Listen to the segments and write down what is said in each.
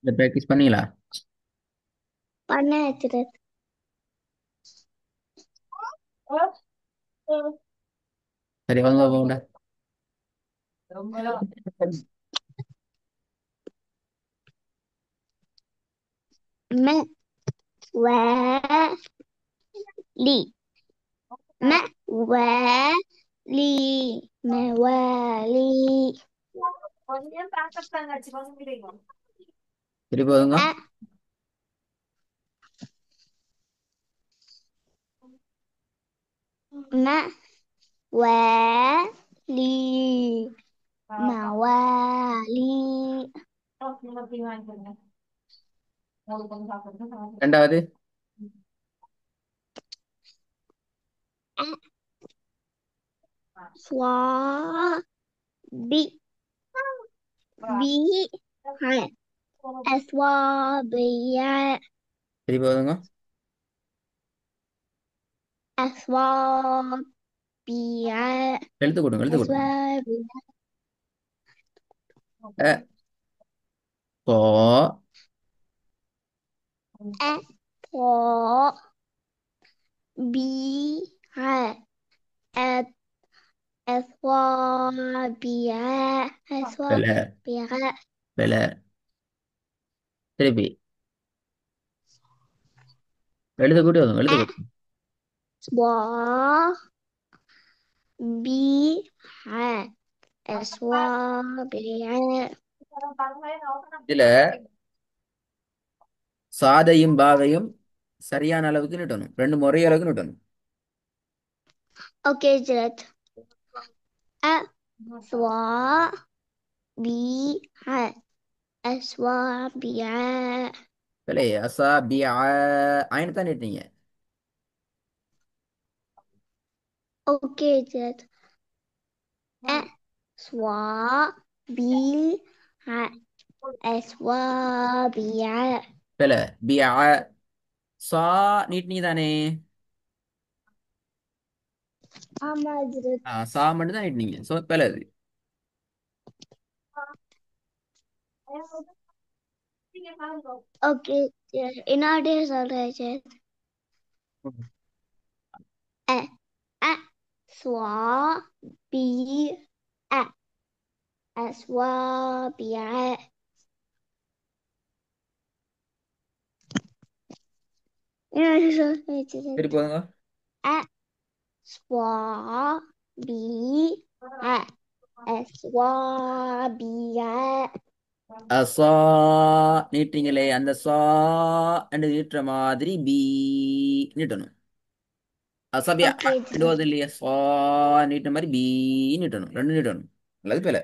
இந்த ப்ராக்டிஸ் பண்ணீங்களா? பண்ண வச்சுருது. சரி வாங்க போங்கடா. ம வ லி ம வ லி ம சரி போதுங்க. அ ம வ லி ம வ லி ரெண்டாவது. அ ஸ்வா பி பி ஹ அஸ்வாபிய சரி போதுங்க. அஸ்வாபிய எழுத்து கொடுங்க, எழுத்து கொடுங்க. அஸ்வாபிய அ போ அ போ பி ஹ அ அஸ்வாபிய வெல அஸ்வாபிய வெல. திருப்பி எழுத்து கூட்டி வரும், எழுத்து அ கூட்டு. ஸ்வா பி ஹ அஸ்வாபிய இதுல சாதையும் பாதையும் சரியான அளவுக்கு நிட்டணும், ரெண்டு முறை அளவுக்கு நிட்டணும். ஓகே ஜெட் அ ஸ்வா பி ஹ அஸ்வாபிய வெலை அசா பி ஆயின்னு தான் நிட்டீங்க. ஓகே ஜெட் அ ஸ்வா பி ஹ அஸ்வாபிய வெலை பி சா நீட்டினீங்க தானே. ஆமா ஜெட் சா மட்டும் தான் நீட்டினீங்க. ஸோ வெலை அது. ஓகே ஜெட் என்னோட சொல்றேன் ஜெட் அ அ ஸ்வா பி அ அஸ்வாபிய என்னோட சொல்றேன் சரி ஜெட் போதுங்க. அ ஸ்வா பி அ அஸ்வாபிய சா நீட்டுறீங்களே, அந்த சா என்று நீட்டுற மாதிரி பி நீட்டணும். அசாபியா ஓகே ஜெட் போது இல்லையா, சா நீட்டுற மாதிரி பி நீட்டணும், ரெண்டு நீட்டணும். அல்லது பேல.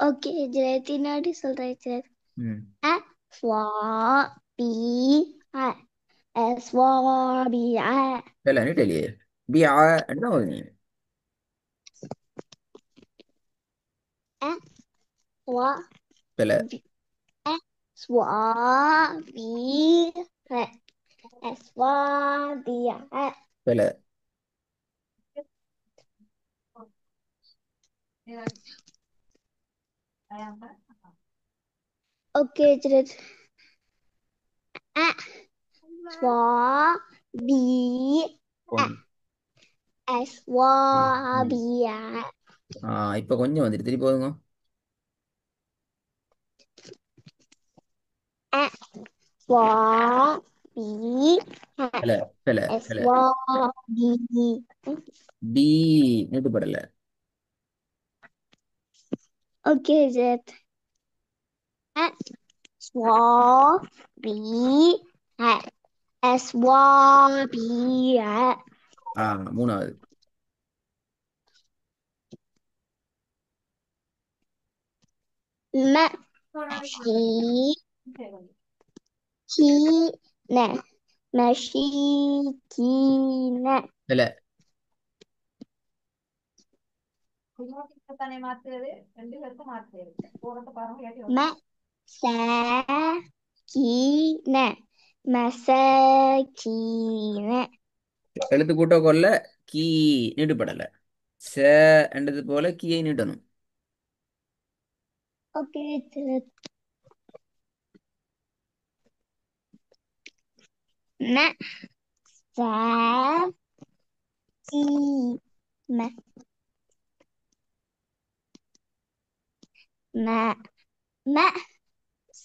ஓகே ஜெட் என்னோட சொல்றேன் ஜெட் ம். அ ஸ்வா பி அ அஸ்வாபிய பேல நீட்டலையே. பி என்ன வருது? அ ஸ்வா பேல பி அ ஸ்வா பி அ அஸ்வாபிய பேல. ஓகே ஜெட் அ ஸ்வா பி அ ஒன். அஸ்வாபிய இப்ப கொஞ்சம் வந்துட்டு திருப்பி போதுங்க. அ ஸ்வா பி அ பேல பேல பேல. அஸ்வாபி டி நீட்டுப்படல. ஓகே ஜெட் அ ஸ்வா பி அ அஸ்வாபிய ஆ மூணாவது. ம ஷீ கீன மஷீகீன பேல ம சாகீன மசாகீன எழுத்து கூட்ட கொள்ள கீ நீட்டுப்படல. ச என்றது போல கீயை நீட்டணும். ஓகே சரி. ம ச சி ம ம ம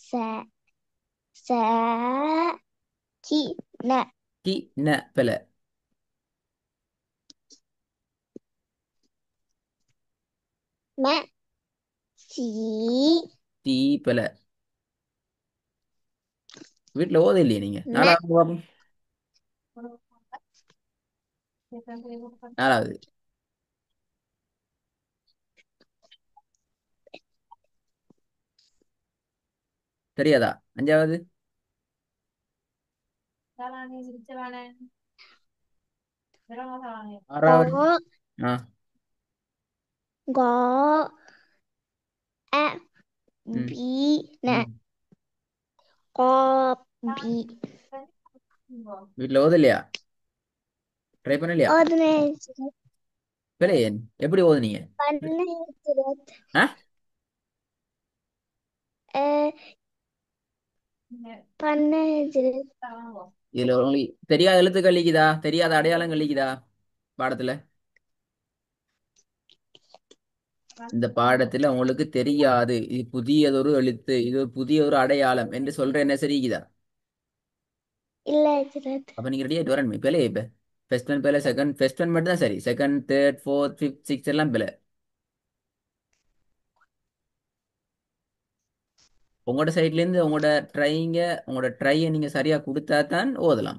ச ச கி ந கி ந பிழை. ம சி தீ பிழை. வீட்டில் ஓத இல்லையே நீங்க. ம நாலாவது பாப்போம். நாலாவது தெரியாதா? அஞ்சாவது. ஆறாவது. கோ ஆ. கோ அ ம். பி ந ம். காபி வீட்டில் ஓத இல்லையா? ட்ரை பண்ணலையா? பதினஞ்சு பிழை ஏன்? எப்படி ஓதுனீங்க? பதினஞ்சு ஆ. பதினஞ்சு இதுல உங்களுக்கு தெரியாத எழுத்துக்கள் கழிக்குதா? தெரியாத அடையாளம் கழிக்குதா பாடத்துல? இந்த பாடத்துல உங்களுக்கு தெரியாது, இது புதியதொரு எழுத்து, இது ஒரு புதிய ஒரு அடையாளம் என்று சொல்ற என்ன சரிக்குதா? இல்ல ஜிரத் அப்ப நீங்க ரெடி ஆயிட்டு வரணும். பிழை இப்ப ஃபர்ஸ்ட் ஒன் பிழை, செகண்ட் ஃபர்ஸ்ட் ஒன் மட்டும் தான் சரி, second third fourth fifth sixth எல்லாம் பிழை. உங்களோட சைட்ல இருந்து உங்களோட ட்ரையை நீங்க சரியா கொடுத்தா தான் ஓதலாம்.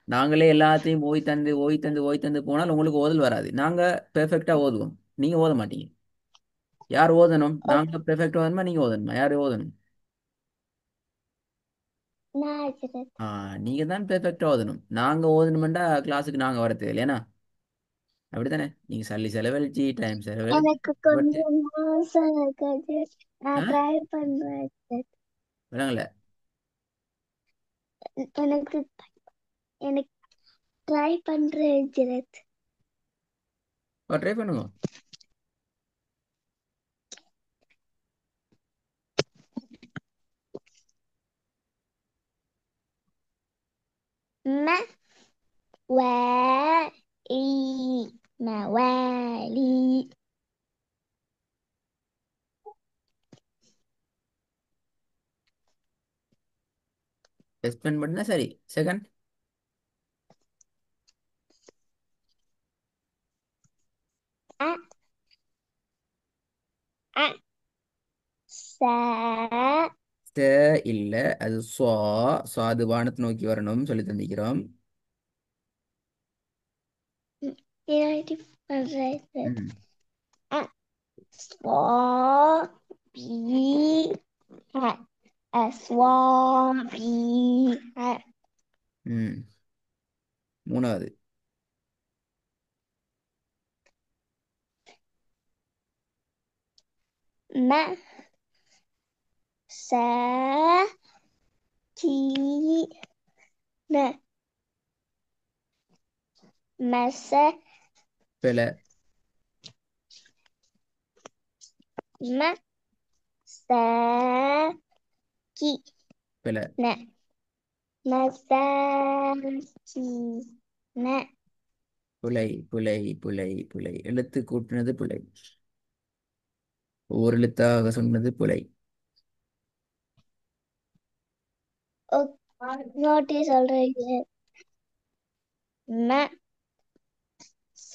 நாங்களே எல்லாத்தையும் ஓய் தந்து ஓய் தந்து ஓய் தந்து போனால் உங்களுக்கு ஓதல் வராது. நாங்க பெர்ஃபெக்டா ஓதுவோம், நீங்க ஓத மாட்டீங்க. யார் ஓதணும்? நாங்க பெர்ஃபெக்டா ஓதணுமா நீங்க ஓதணுமா? யார் ஓதணும்? நான் ஜிரத் ஆ, நீங்க தான் பெர்ஃபெக்டா ஓதணும். நாங்க ஓதணுமெண்டா கிளாஸுக்கு நாங்க வர தேவையில்லை. ஏன்னா அப்படித்தானே? நீங்க சல்லி செலவழிச்சு டைம் செலவழிச்சு எனக்கு பட்டு கொஞ்சம் மாசம் இருக்காது. ஆ நான் ட்ரை பண்றேன் ஜிரத். விளங்கல. எனக்கு எனக்கு ட்ரை பண்றேன் ஜிரத். ட்ரை பண்ணுங்க. ம வ இ மவாலி எக்ஸ்பிளைன் பண்ணா சரி. செகண்ட் அ அ ச இல்ல, அது சுவாது வானத்தை நோக்கி வரணும் சொல்லி தந்திக்கிறோம். இல்லாட்டி பண்றேன் ஜிரத். ம். அ ஸ்வா பி அ ஸ்வா பி அ ம். மூணாவது. ம ச கி ந மச பிழை. ம ச கி பிழை. ந மசாக்கி ந புலை புலை புலை புலை எழுத்து கூட்டினது புலை. ஒவ்வொரு எழுத்தாக சொன்னது புலை. நோட்டி சொல்றீங்க. ம ச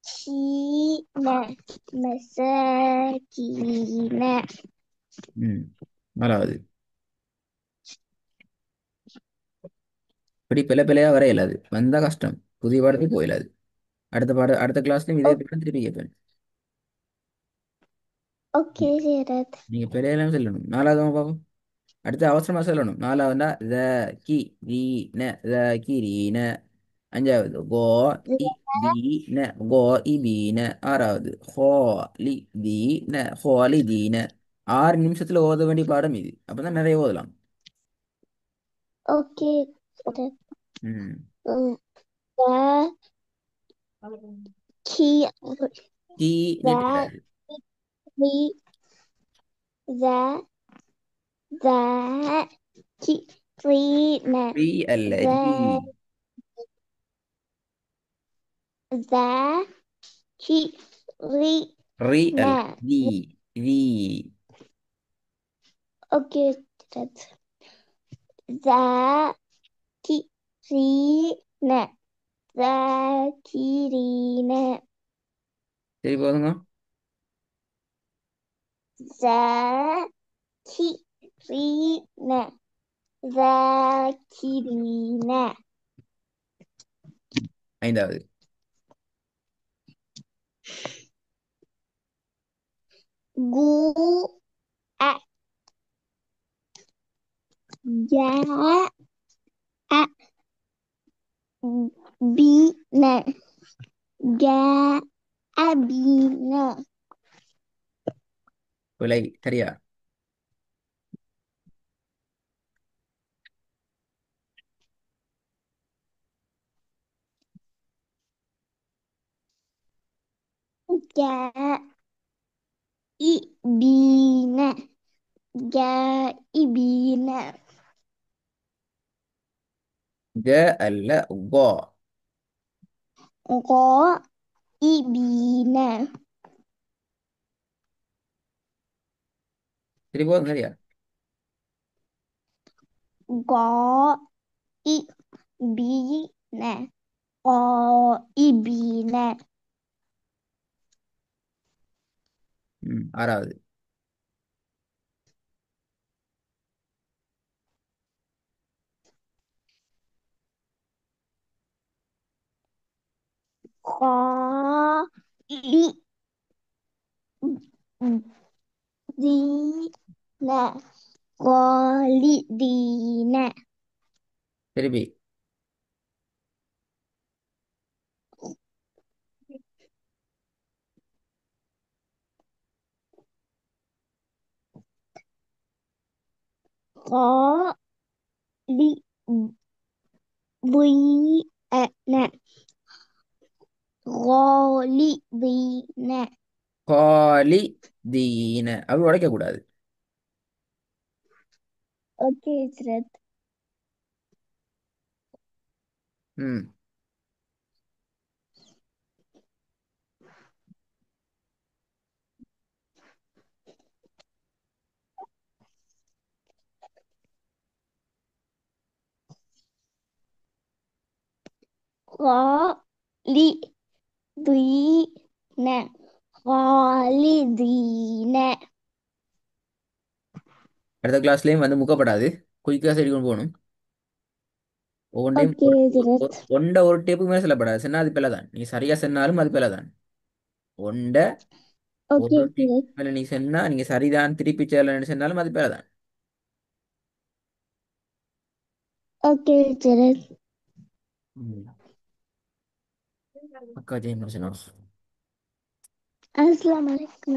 கி ந மசாக்கீன ம். நாலாவது. இப்படி பிழை பிழையா வர இயலாது, வந்தா கஷ்டம். புதிய பாடத்துக்கு போயிடாது. அடுத்த கிளாஸ்லயும் இதே பாடம் திருப்பி கேட்பேன். ஓகே ஜீரத். நீங்க பிழையெல்லாம் சொல்லணும். நாலாவது பார்ப்போம். அடுத்து அவசரமா சொல்லணும். நாலாவதுனா த கி ரீ ந த கி ரீ ந. அஞ்சாவது கோ இ பி ந கோ இ பி ந. ஆறாவது ஹோ லி தி ந ஹோ லி தி ந. 6 நிமிஷத்துல ஓத வேண்டிய பாடம் இது, அப்பதான் நிறைய ஓதலாம். ஓகே ஜீரத். ம். த கி கீ த நெட் வராது. ذي ذا ذاكرين ري ألا ذا ري. ري ألا ذاكرين. ذي. اوكي جد. ذاكرين ذاكرين சரி போதுங்க. ذاكرين ذاكرين. ஐந்தாவது. جوع جاء بنا جاء بنا விலை சரியா. جاء بنا جائبين க அல்ல கோ. غائبين சரி போதும் சரியா. غائبين غائبين. ஆறாவது. خالدين خالدين திருப்பி. غالبين. காலி தீன அப்படி உடைக்க கூடாது. اوكي جرد. ம். خالدين خالدين. அடுத்த கிளாஸ்லயும் வந்து முக்கப்படாது. குயிக்காக சரி கொண்டு போகணும். ஒவ்வொன்றையும் اوكي جرد. ஒண்ட ஒரு டேப்புக்கு மேலே சொல்லப்படாது. சொன்னா அது பிள்ளை தான். நீ சரியா சொன்னாலும் அது பிள்ளை தான். ஒண்ட اوكي ஒரு டேப் جرد. மேலே நீ சொன்னா நீங்க சரிதான் திருப்பி சொல்லணும்னு சொன்னாலும் அது பிள்ளை தான். اوكي جرد. ம். அக்கா ஜெயம். السلام عليكم.